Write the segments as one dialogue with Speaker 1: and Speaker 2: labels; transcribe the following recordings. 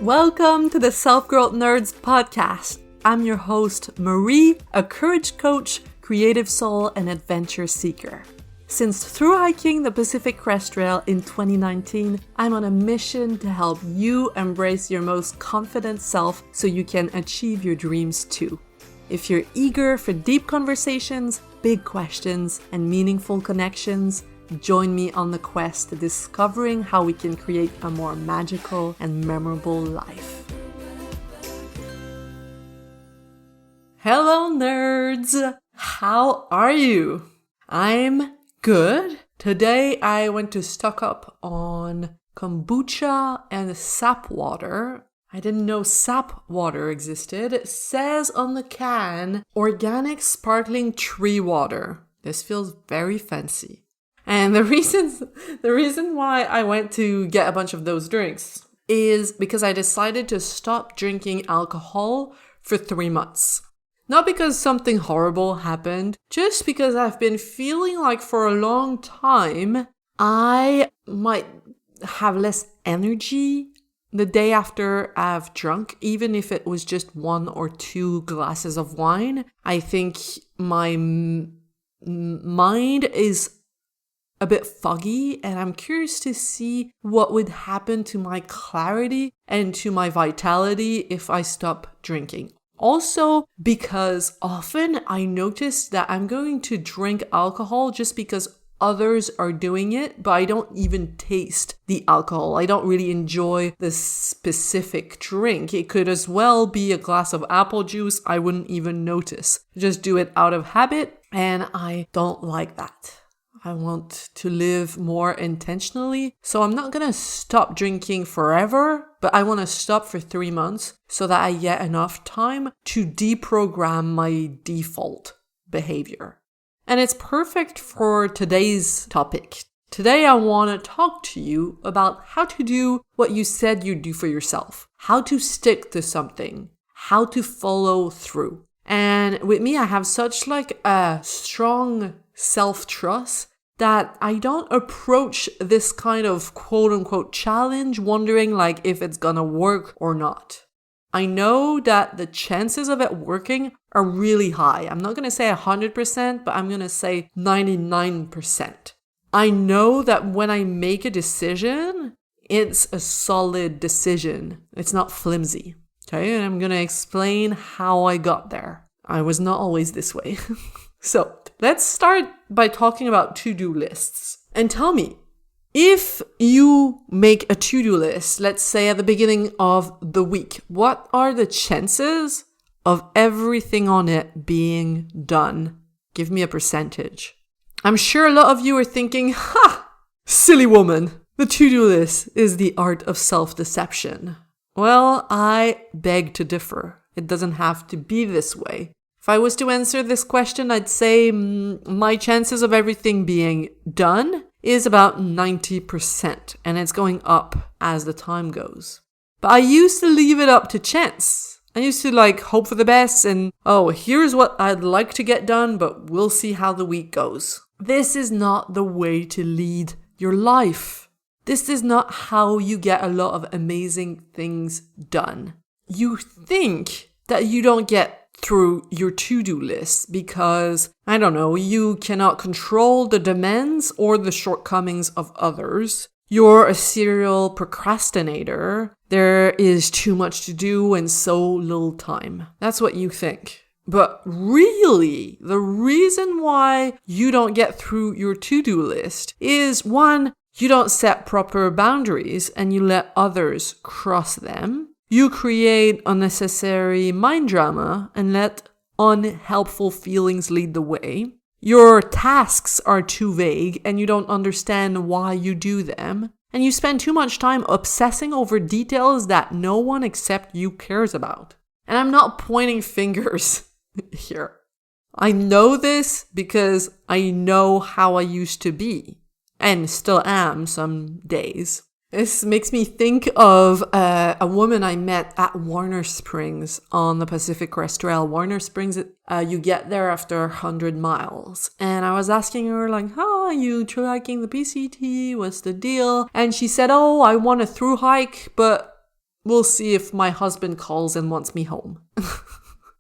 Speaker 1: Welcome to the Self-Growth Nerds podcast. I'm your host, Marie, a courage coach, creative soul, and adventure seeker. Since through hiking the Pacific Crest Trail in 2019, I'm on a mission to help you embrace your most confident self so you can achieve your dreams too. If you're eager for deep conversations, big questions, and meaningful connections, join me on the quest to discovering how we can create a more magical and memorable life. Hello, nerds! How are you? I'm good. Today I went to stock up on kombucha and sap water. I didn't know sap water existed. It says on the can, organic sparkling tree water. This feels very fancy. And the reason why I went to get a bunch of those drinks is because I decided to stop drinking alcohol for 3 months. Not because something horrible happened, just because I've been feeling like for a long time I might have less energy the day after I've drunk, even if it was just 1 or 2 glasses of wine. I think my mind is a bit foggy, and I'm curious to see what would happen to my clarity and to my vitality if I stop drinking. Also, because often I notice that I'm going to drink alcohol just because others are doing it, but I don't even taste the alcohol. I don't really enjoy the specific drink. It could as well be a glass of apple juice. I wouldn't even notice. Just do it out of habit, and I don't like that. I want to live more intentionally. So I'm not going to stop drinking forever, but I want to stop for 3 months so that I get enough time to deprogram my default behavior. And it's perfect for today's topic. Today I want to talk to you about how to do what you said you'd do for yourself, how to stick to something, how to follow through. And with me, I have such a strong self-trust that I don't approach this kind of quote-unquote challenge wondering if it's gonna work or not. I know that the chances of it working are really high. I'm not gonna say 100%, but I'm gonna say 99%. I know that when I make a decision, it's a solid decision. It's not flimsy. Okay, and I'm gonna explain how I got there. I was not always this way. So, let's start by talking about to-do lists. And tell me, if you make a to-do list, let's say at the beginning of the week, what are the chances of everything on it being done? Give me a percentage. I'm sure a lot of you are thinking, silly woman, the to-do list is the art of self-deception. Well, I beg to differ. It doesn't have to be this way. If I was to answer this question, I'd say my chances of everything being done is about 90%, and it's going up as the time goes. But I used to leave it up to chance. I used to hope for the best and, here's what I'd like to get done, but we'll see how the week goes. This is not the way to lead your life. This is not how you get a lot of amazing things done. You think that you don't get through your to-do list because, you cannot control the demands or the shortcomings of others. You're a serial procrastinator. There is too much to do and so little time. That's what you think. But really, the reason why you don't get through your to-do list is 1, you don't set proper boundaries and you let others cross them. You create unnecessary mind drama and let unhelpful feelings lead the way. Your tasks are too vague and you don't understand why you do them. And you spend too much time obsessing over details that no one except you cares about. And I'm not pointing fingers here. I know this because I know how I used to be and still am some days. This makes me think of a woman I met at Warner Springs on the Pacific Crest Trail. Warner Springs, you get there after 100 miles. And I was asking her, are you through hiking the PCT? What's the deal? And she said, I want a through hike, but we'll see if my husband calls and wants me home.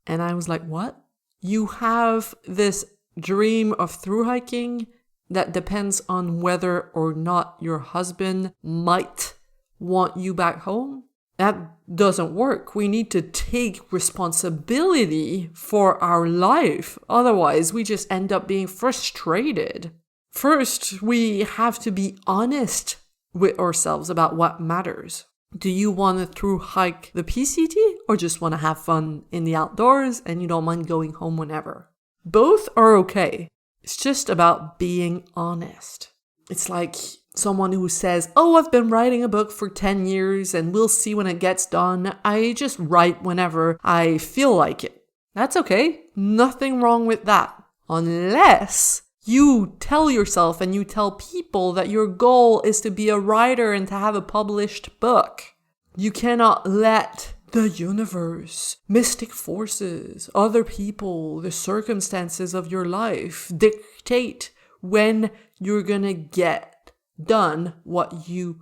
Speaker 1: And I was like, what? You have this dream of thru hiking that depends on whether or not your husband might want you back home? That doesn't work. We need to take responsibility for our life. Otherwise, we just end up being frustrated. First, we have to be honest with ourselves about what matters. Do you want to thru hike the PCT or just want to have fun in the outdoors and you don't mind going home whenever? Both are okay. It's just about being honest. It's like someone who says, oh, I've been writing a book for 10 years and we'll see when it gets done. I just write whenever I feel like it. That's okay. Nothing wrong with that. Unless you tell yourself and you tell people that your goal is to be a writer and to have a published book. You cannot let the universe, mystic forces, other people, the circumstances of your life dictate when you're gonna get done what you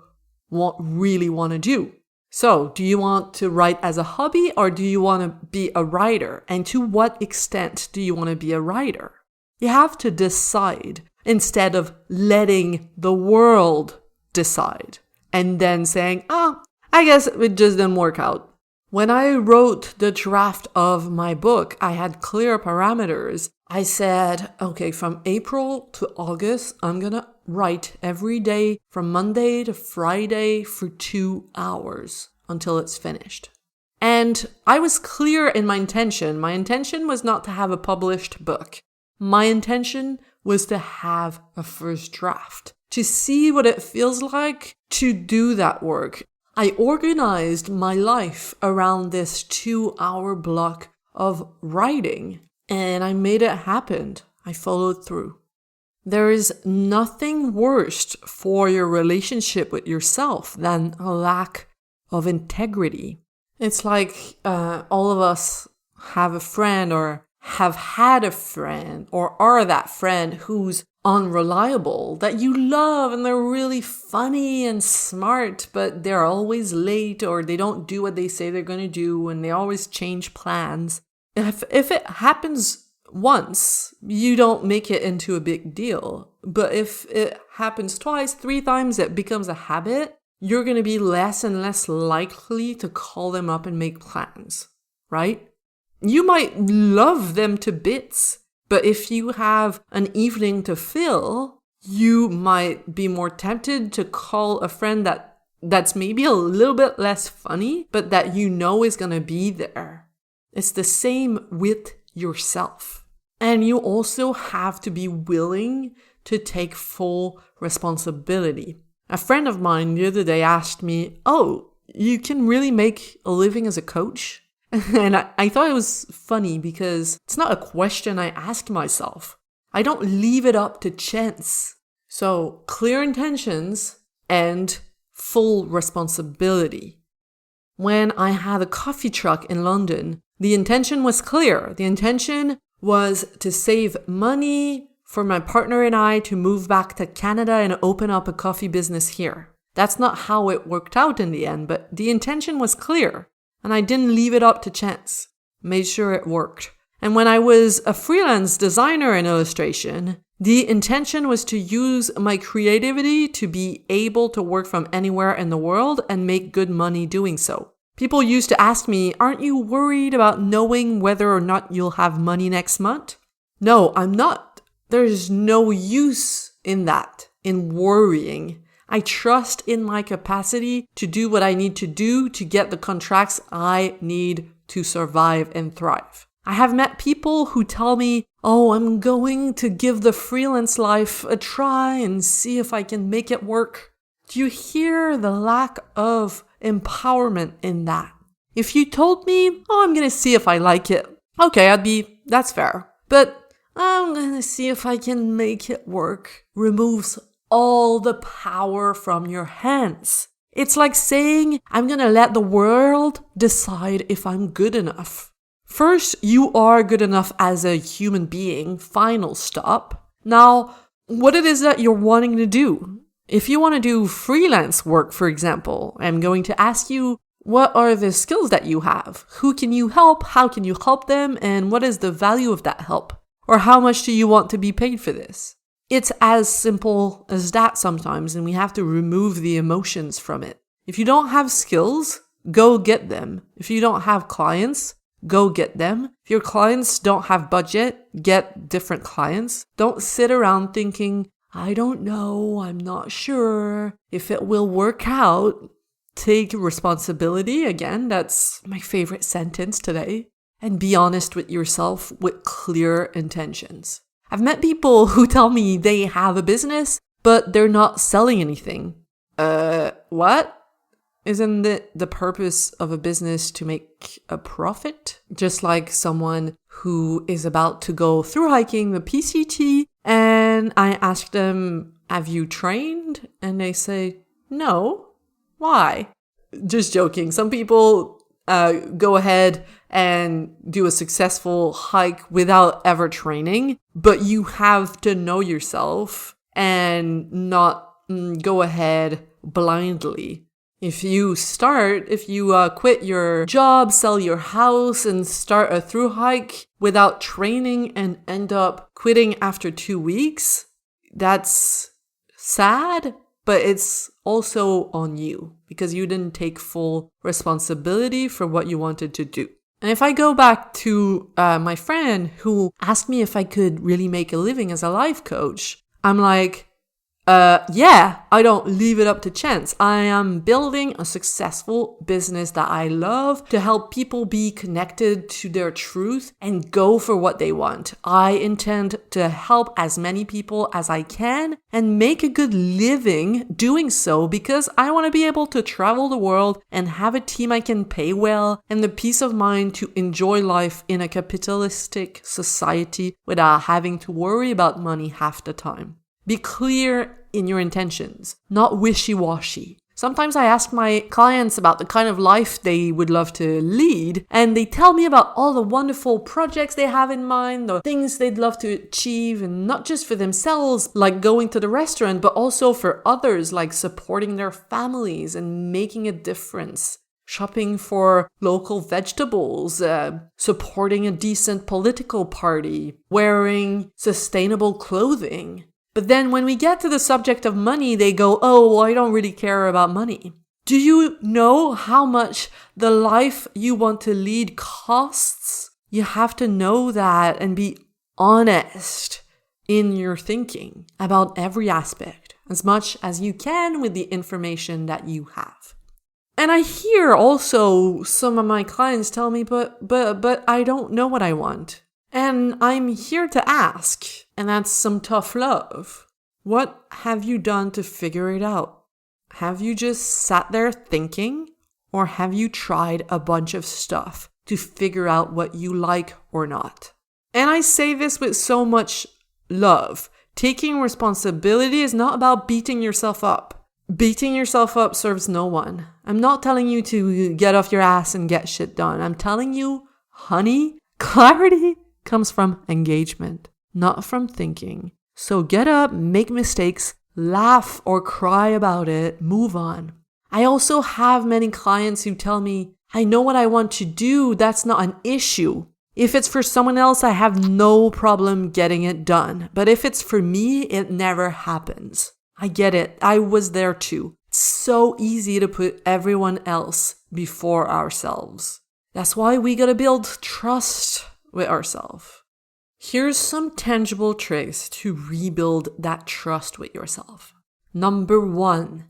Speaker 1: really want to do. So, do you want to write as a hobby or do you want to be a writer? And to what extent do you want to be a writer? You have to decide instead of letting the world decide and then saying, I guess it just didn't work out. When I wrote the draft of my book, I had clear parameters. I said, okay, from April to August, I'm going to write every day from Monday to Friday for 2 hours until it's finished. And I was clear in my intention. My intention was not to have a published book. My intention was to have a first draft, to see what it feels like to do that work. I organized my life around this 2-hour block of writing, and I made it happen. I followed through. There is nothing worse for your relationship with yourself than a lack of integrity. It's like all of us have a friend or have had a friend or are that friend who's unreliable, that you love and they're really funny and smart, but they're always late or they don't do what they say they're going to do and they always change plans. If it happens once, you don't make it into a big deal. But if it happens twice, 3 times, it becomes a habit, you're going to be less and less likely to call them up and make plans, right? You might love them to bits, but if you have an evening to fill, you might be more tempted to call a friend that's maybe a little bit less funny, but that you know is going to be there. It's the same with yourself. And you also have to be willing to take full responsibility. A friend of mine the other day asked me, oh, you can really make a living as a coach? And I thought it was funny because it's not a question I ask myself. I don't leave it up to chance. So clear intentions and full responsibility. When I had a coffee truck in London, the intention was clear. The intention was to save money for my partner and I to move back to Canada and open up a coffee business here. That's not how it worked out in the end, but the intention was clear. And I didn't leave it up to chance. Made sure it worked. And when I was a freelance designer in illustration, the intention was to use my creativity to be able to work from anywhere in the world and make good money doing so. People used to ask me, aren't you worried about knowing whether or not you'll have money next month? No, I'm not. There's no use in that, in worrying. I trust in my capacity to do what I need to do to get the contracts I need to survive and thrive. I have met people who tell me, oh, I'm going to give the freelance life a try and see if I can make it work. Do you hear the lack of empowerment in that? If you told me, oh, I'm going to see if I like it, okay, that's fair. But I'm going to see if I can make it work removes all the power from your hands. It's like saying, I'm going to let the world decide if I'm good enough. First, you are good enough as a human being, final stop. Now, what it is that you're wanting to do. If you want to do freelance work, for example, I'm going to ask you, What are the skills that you have? Who can you help? How can you help them? And what is the value of that help? Or how much do you want to be paid for this? It's as simple as that sometimes, and we have to remove the emotions from it. If you don't have skills, go get them. If you don't have clients, go get them. If your clients don't have budget, get different clients. Don't sit around thinking, I don't know, I'm not sure if it will work out. Take responsibility. Again, that's my favorite sentence today. And be honest with yourself with clear intentions. I've met people who tell me they have a business, but they're not selling anything. What? Isn't it the purpose of a business to make a profit? Just like someone who is about to go through hiking the PCT, and I ask them, have you trained? And they say, no. Why? Just joking. Some people go ahead and do a successful hike without ever training, but you have to know yourself and not go ahead blindly. If you quit your job, sell your house, and start a through hike without training and end up quitting after 2 weeks, that's sad, but it's also on you because you didn't take full responsibility for what you wanted to do. And if I go back to my friend who asked me if I could really make a living as a life coach, I'm like, yeah, I don't leave it up to chance. I am building a successful business that I love to help people be connected to their truth and go for what they want. I intend to help as many people as I can and make a good living doing so because I want to be able to travel the world and have a team I can pay well and the peace of mind to enjoy life in a capitalistic society without having to worry about money half the time. Be clear in your intentions, not wishy-washy. Sometimes I ask my clients about the kind of life they would love to lead, and they tell me about all the wonderful projects they have in mind, the things they'd love to achieve, and not just for themselves, like going to the restaurant, but also for others, like supporting their families and making a difference. Shopping for local vegetables, supporting a decent political party, wearing sustainable clothing. But then when we get to the subject of money, they go, oh, well, I don't really care about money. Do you know how much the life you want to lead costs? You have to know that and be honest in your thinking about every aspect, as much as you can with the information that you have. And I hear also some of my clients tell me, but I don't know what I want. And I'm here to ask, and that's some tough love. What have you done to figure it out? Have you just sat there thinking, or have you tried a bunch of stuff to figure out what you like or not? And I say this with so much love. Taking responsibility is not about beating yourself up. Beating yourself up serves no one. I'm not telling you to get off your ass and get shit done. I'm telling you, honey, clarity comes from engagement, not from thinking. So get up, make mistakes, laugh or cry about it, move on. I also have many clients who tell me, I know what I want to do, that's not an issue. If it's for someone else, I have no problem getting it done. But if it's for me, it never happens. I get it. I was there too. It's so easy to put everyone else before ourselves. That's why we gotta build trust with ourselves. Here's some tangible tricks to rebuild that trust with yourself. Number 1,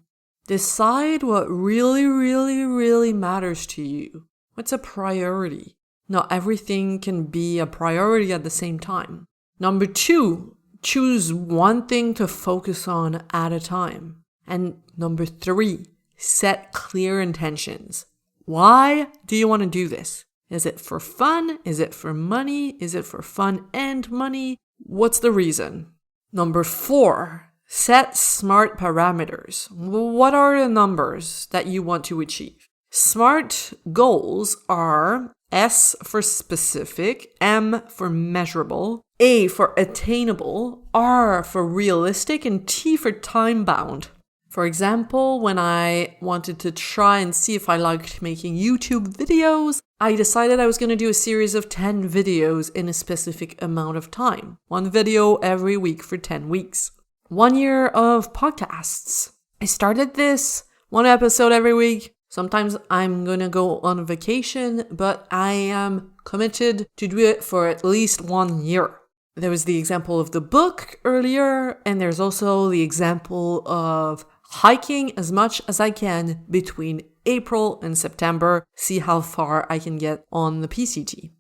Speaker 1: decide what really matters to you. What's a priority? Not everything can be a priority at the same time. Number 2, choose one thing to focus on at a time. And number 3, set clear intentions. Why do you want to do this? Is it for fun? Is it for money? Is it for fun and money? What's the reason? Number 4, set smart parameters. What are the numbers that you want to achieve? Smart goals are S for specific, M for measurable, A for attainable, R for realistic, and T for time-bound. For example, when I wanted to try and see if I liked making YouTube videos, I decided I was going to do a series of 10 videos in a specific amount of time. 1 video every week for 10 weeks. 1 year of podcasts. I started this 1 episode every week. Sometimes I'm going to go on vacation, but I am committed to do it for at least 1 year. There was the example of the book earlier, and there's also the example of hiking as much as I can between April and September, see how far I can get on the PCT.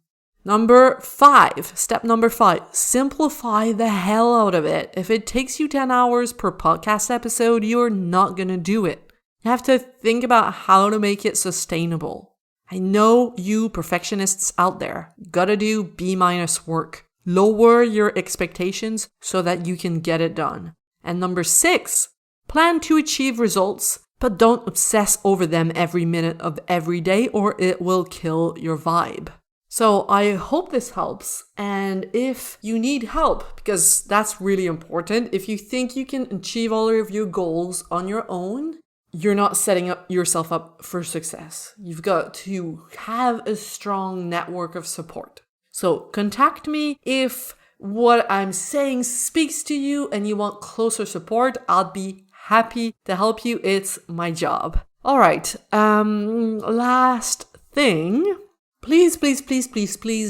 Speaker 1: Step number 5, simplify the hell out of it. If it takes you 10 hours per podcast episode, you're not going to do it. You have to think about how to make it sustainable. I know you perfectionists out there gotta do B- work. Lower your expectations so that you can get it done. And number 6, plan to achieve results, but don't obsess over them every minute of every day or it will kill your vibe. So I hope this helps. And if you need help, because that's really important, if you think you can achieve all of your goals on your own, you're not setting yourself up for success. You've got to have a strong network of support. So contact me if what I'm saying speaks to you and you want closer support. I'll be happy to help you. It's my job. All right. Last thing. Please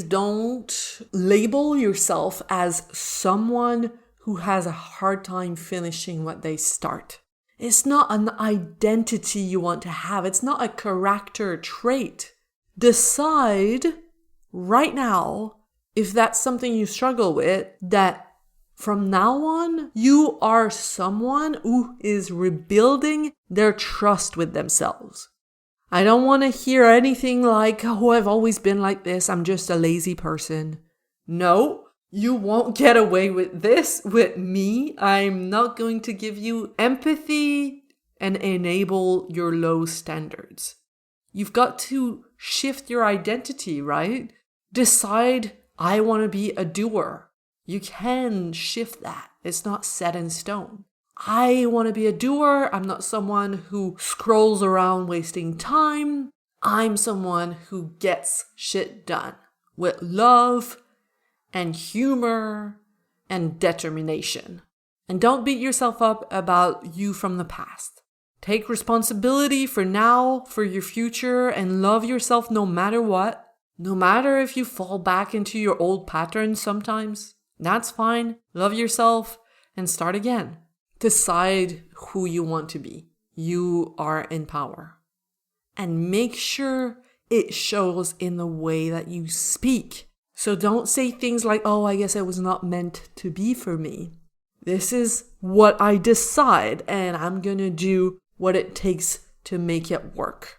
Speaker 1: don't label yourself as someone who has a hard time finishing what they start. It's not an identity you want to have. It's not a character trait. Decide right now, if that's something you struggle with, that from now on, you are someone who is rebuilding their trust with themselves. I don't want to hear anything like, oh, I've always been like this. I'm just a lazy person. No, you won't get away with this with me. I'm not going to give you empathy and enable your low standards. You've got to shift your identity, right? Decide, I want to be a doer. You can shift that. It's not set in stone. I want to be a doer. I'm not someone who scrolls around wasting time. I'm someone who gets shit done with love and humor and determination. And don't beat yourself up about you from the past. Take responsibility for now, for your future, and love yourself no matter what. No matter if you fall back into your old patterns sometimes, that's fine. Love yourself and start again. Decide who you want to be. You are in power. And make sure it shows in the way that you speak. So don't say things like, oh, I guess it was not meant to be for me. This is what I decide, and I'm going to do what it takes to make it work.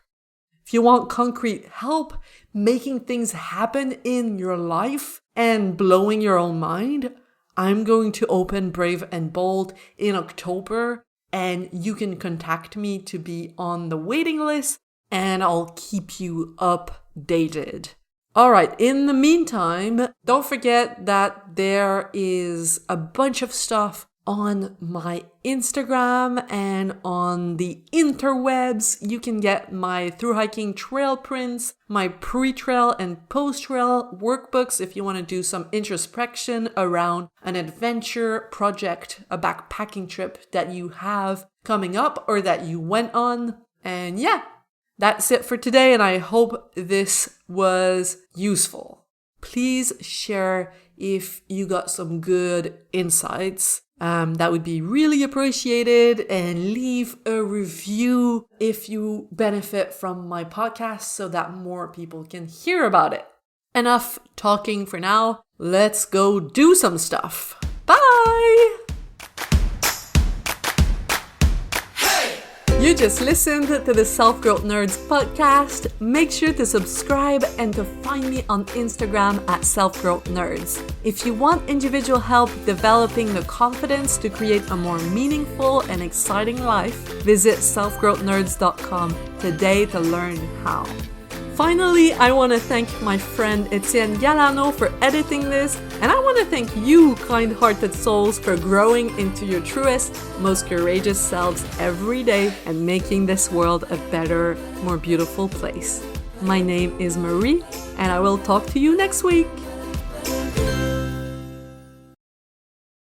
Speaker 1: If you want concrete help making things happen in your life and blowing your own mind, I'm going to open Brave and Bold in October, and you can contact me to be on the waiting list, and I'll keep you updated. All right, in the meantime, don't forget that there is a bunch of stuff on my Instagram and on the interwebs. You can get my through hiking trail prints, my pre-trail and post-trail workbooks if you want to do some introspection around an adventure project, a backpacking trip that you have coming up or that you went on. And yeah, that's it for today, and I hope this was useful. Please share if you got some good insights. That would be really appreciated, and leave a review if you benefit from my podcast so that more people can hear about it. Enough talking for now. Let's go do some stuff. Bye! You just listened to the Self-Growth Nerds podcast. Make sure to subscribe and to find me on Instagram at Self-Growth Nerds. If you want individual help developing the confidence to create a more meaningful and exciting life, visit selfgrowthnerds.com today to learn how. Finally, I want to thank my friend Etienne Galano for editing this, and I want to thank you, kind-hearted souls, for growing into your truest, most courageous selves every day and making this world a better, more beautiful place. My name is Marie, and I will talk to you next week.